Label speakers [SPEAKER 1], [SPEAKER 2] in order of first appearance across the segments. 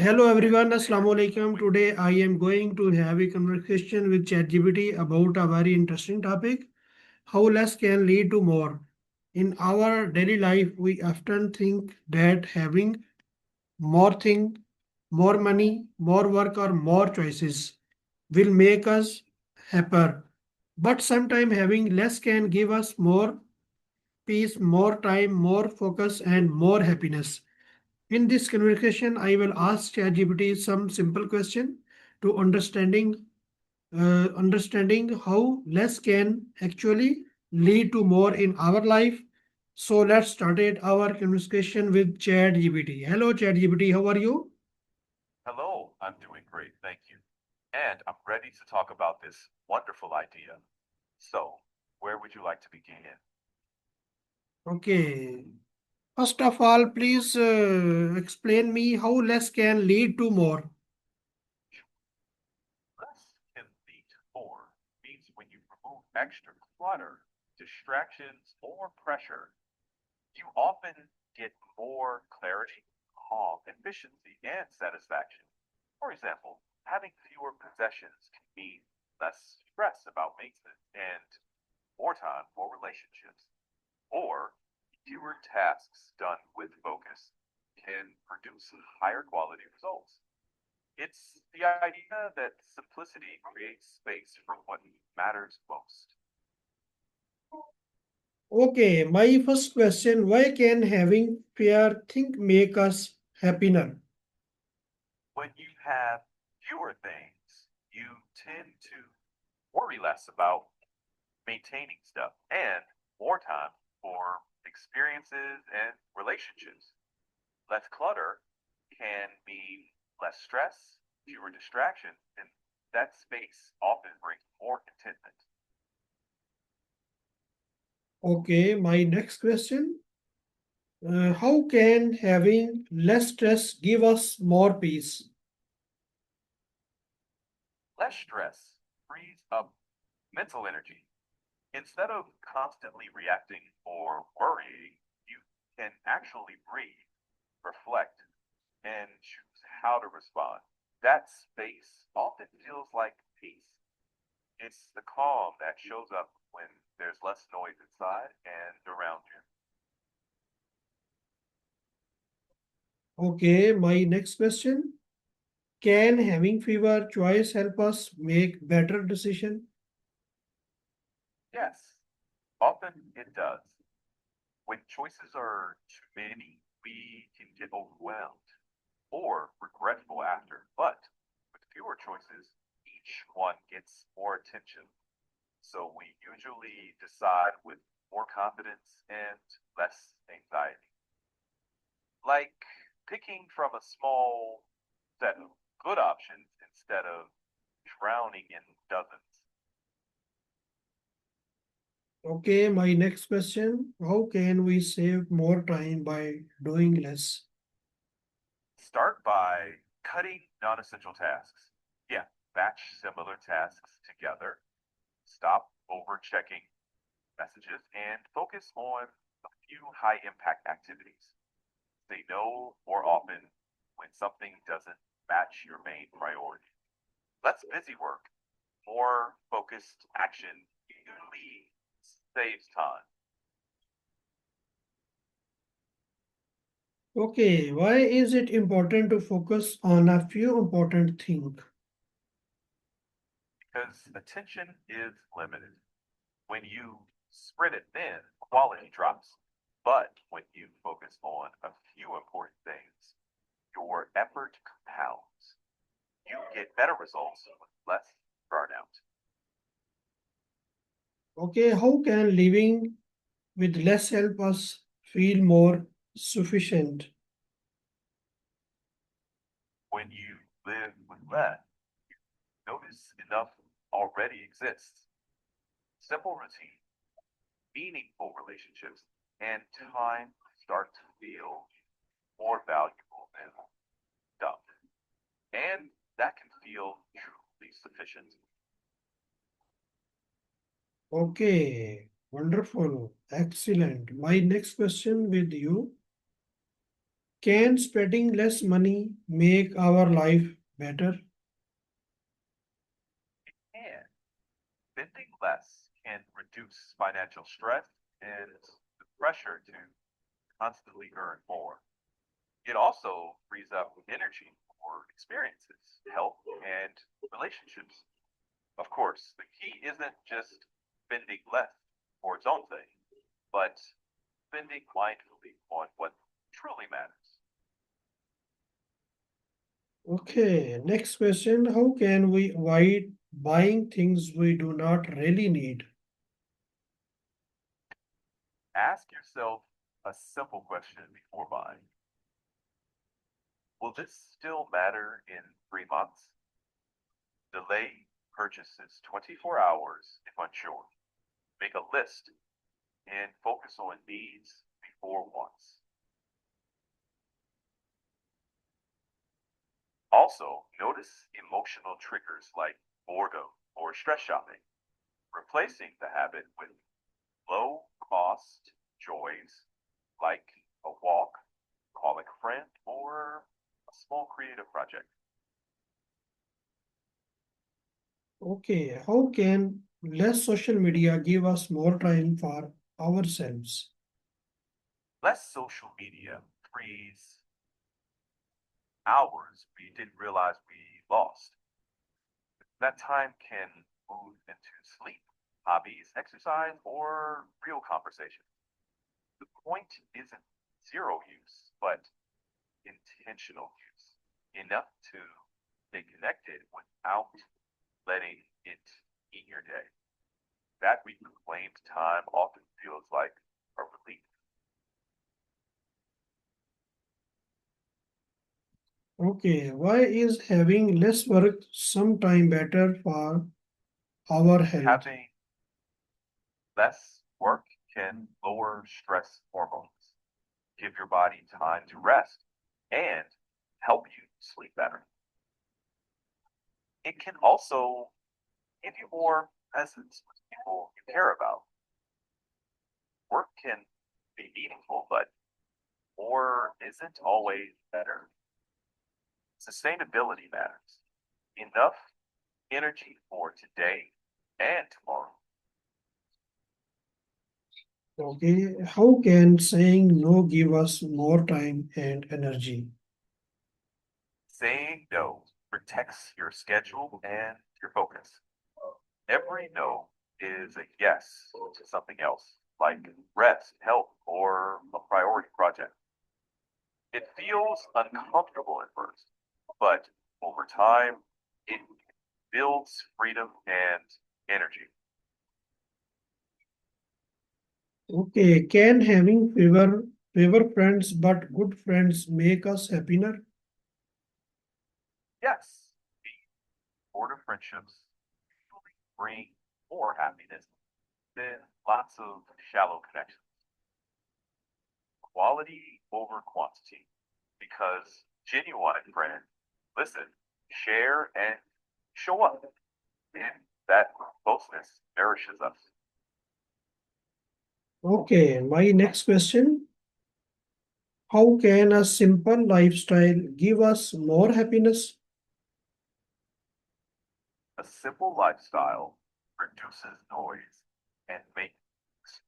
[SPEAKER 1] Hello everyone, Assalamu Alaikum. Today I am going to have a conversation with ChatGPT about a very interesting topic, how less can lead to more. In our daily life, we often think that having more thing, more money, more work or more choices will make us happier. But sometimes having less can give us more peace, more time, more focus and more happiness. In this conversation, I will ask ChatGPT some simple question to understanding how less can actually lead to more in our life. So let's start it our conversation with ChatGPT. Hello, ChatGPT. How are you?
[SPEAKER 2] Hello, I'm doing great, thank you. And I'm ready to talk about this wonderful idea. So, where would you like to begin?
[SPEAKER 1] Okay. First of all, please explain me how less can lead to more.
[SPEAKER 2] Less can lead to more means when you remove extra clutter, distractions, or pressure, you often get more clarity, calm, efficiency, and satisfaction. For example, having fewer possessions can mean less stress about maintenance and more time for relationships. Or fewer tasks done with focus can produce higher quality results. It's the idea that simplicity creates space for what matters most.
[SPEAKER 1] Okay, my first question, why can having fear think make us happier?
[SPEAKER 2] When you have fewer things, you tend to worry less about maintaining stuff and more time for experiences and relationships. Less clutter can mean less stress, fewer distractions, and that space often brings more contentment.
[SPEAKER 1] Okay, my next question. How can having less stress give us more peace?
[SPEAKER 2] Less stress frees up mental energy. Instead of constantly reacting or worrying, you can actually breathe, reflect, and choose how to respond. That space often feels like peace. It's the calm that shows up when there's less noise inside and around you.
[SPEAKER 1] Okay, my next question. Can having fewer choice help us make better decision?
[SPEAKER 2] Yes, often it does. When choices are too many, we can get overwhelmed or regretful after. But with fewer choices, each one gets more attention. So we usually decide with more confidence and less anxiety. Like picking from a small set of good options instead of drowning in dozens.
[SPEAKER 1] Okay, my next question. How can we save more time by doing less?
[SPEAKER 2] Start by cutting non essential tasks. Yeah, batch similar tasks together. Stop over checking messages and focus on a few high impact activities. Say no more often when something doesn't match your main priority. Less busy work, more focused action usually saves time.
[SPEAKER 1] Okay, why is it important to focus on a few important things?
[SPEAKER 2] Because attention is limited. When you spread it thin, quality drops. But when you focus on a few important things, your effort compounds. You get better results with less burnout.
[SPEAKER 1] Okay, how can living with less help us feel more sufficient?
[SPEAKER 2] When you live with less, notice enough already exists. Simple routine, meaningful relationships, and time start to feel more valuable than stuff. And that can feel truly sufficient.
[SPEAKER 1] Okay, wonderful, excellent. My next question with you. Can spending less money make our life better?
[SPEAKER 2] And spending less can reduce financial stress and the pressure to constantly earn more. It also frees up energy for experiences, health, and relationships. Of course, the key isn't just spending less for its own sake, but spending mindfully on what truly matters.
[SPEAKER 1] Okay, next question. How can we avoid buying things we do not really need?
[SPEAKER 2] Ask yourself a simple question before buying. Will this still matter in 3 months? Delay purchases 24 hours if unsure. Make a list and focus on needs before wants. Also, notice emotional triggers like boredom or stress shopping, replacing the habit with low cost joys like a walk, calling a friend, or a small creative project.
[SPEAKER 1] Okay, how can less social media give us more time for ourselves?
[SPEAKER 2] Less social media frees hours we didn't realize we lost. That time can move into sleep, hobbies, exercise, or real conversation. The point isn't zero use, but intentional use, enough to stay connected without letting it eat your day. That reclaimed time often feels like a relief.
[SPEAKER 1] Okay, why is having less work sometime better for our health?
[SPEAKER 2] Having less work can lower stress hormones, give your body time to rest, and help you sleep better. It can also give you more presence with people you care about. Work can be meaningful, but more isn't always better. Sustainability matters. Enough energy for today and tomorrow.
[SPEAKER 1] Okay, how can saying no give us more time and energy?
[SPEAKER 2] Saying no protects your schedule and your focus. Every no is a yes to something else, like rest, health, or a priority project. It feels uncomfortable at first, but over time, it builds freedom and energy.
[SPEAKER 1] Okay, can having fewer friends but good friends make us happier?
[SPEAKER 2] Yes, the shorter friendships usually bring more happiness than lots of shallow connections. Quality over quantity, because genuine friends listen, share, and show up. And that closeness nourishes us.
[SPEAKER 1] Okay, my next question. How can a simple lifestyle give us more happiness?
[SPEAKER 2] A simple lifestyle reduces noise and makes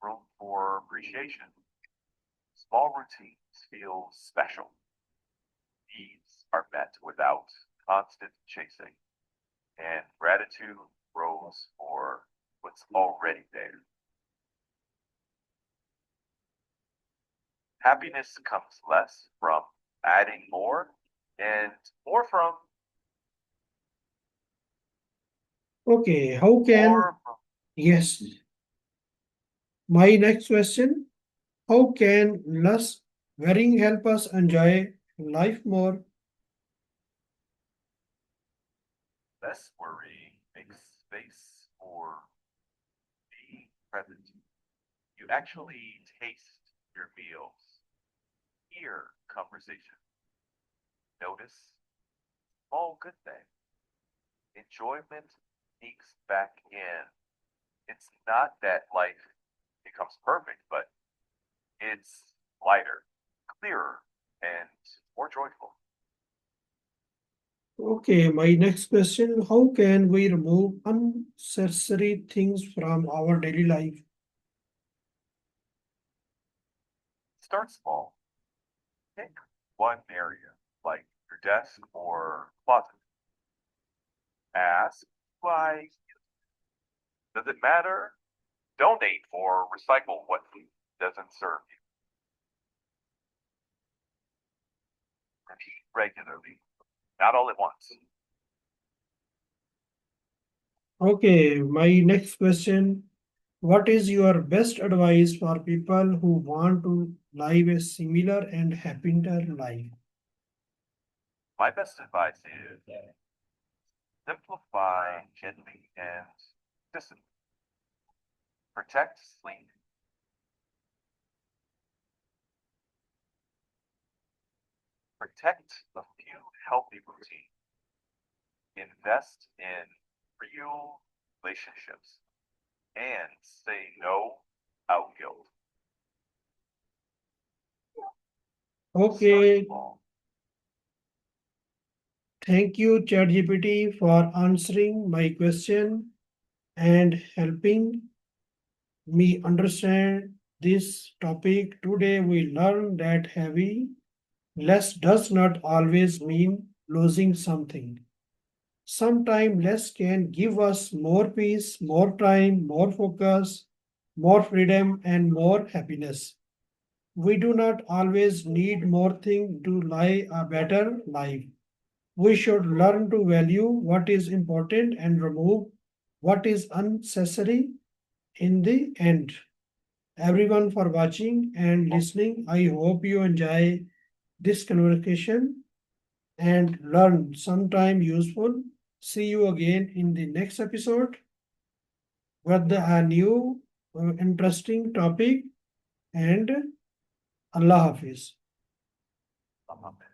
[SPEAKER 2] room for appreciation. Small routines feel special. Needs are met without constant chasing, and gratitude grows for what's already there. Happiness comes less from adding more and more from
[SPEAKER 1] Okay, how can,
[SPEAKER 2] more from
[SPEAKER 1] yes, my next question. How can less worrying help us enjoy life more?
[SPEAKER 2] less worry makes space for being present. You actually taste your meals, hear conversation, notice all good things. Enjoyment sneaks back in. It's not that life becomes perfect, but it's lighter, clearer, and more joyful.
[SPEAKER 1] Okay, my next question, how can we remove unnecessary things from our daily life?
[SPEAKER 2] Start small. Pick one area, like your desk or closet. Ask why. Does it matter? Donate or recycle what doesn't serve you. Repeat regularly, not all at once.
[SPEAKER 1] Okay, my next question, what is your best advice for people who want to live a similar and happier life?
[SPEAKER 2] My best advice is simplify gently and discipline. Protect sleep. Protect a few healthy routines. Invest in real relationships and say no out guilt. Start
[SPEAKER 1] Okay,
[SPEAKER 2] small.
[SPEAKER 1] thank you, ChatGPT, for answering my question and helping me understand this topic. Today, we learned that having less does not always mean losing something. Sometimes less can give us more peace, more time, more focus, more freedom, and more happiness. We do not always need more things to live a better life. We should learn to value what is important and remove what is unnecessary in the end. Everyone for watching and listening. I hope you enjoy this conversation and learn sometime useful. See you again in the next episode with a new interesting topic and Allah Hafiz.
[SPEAKER 2] Amen.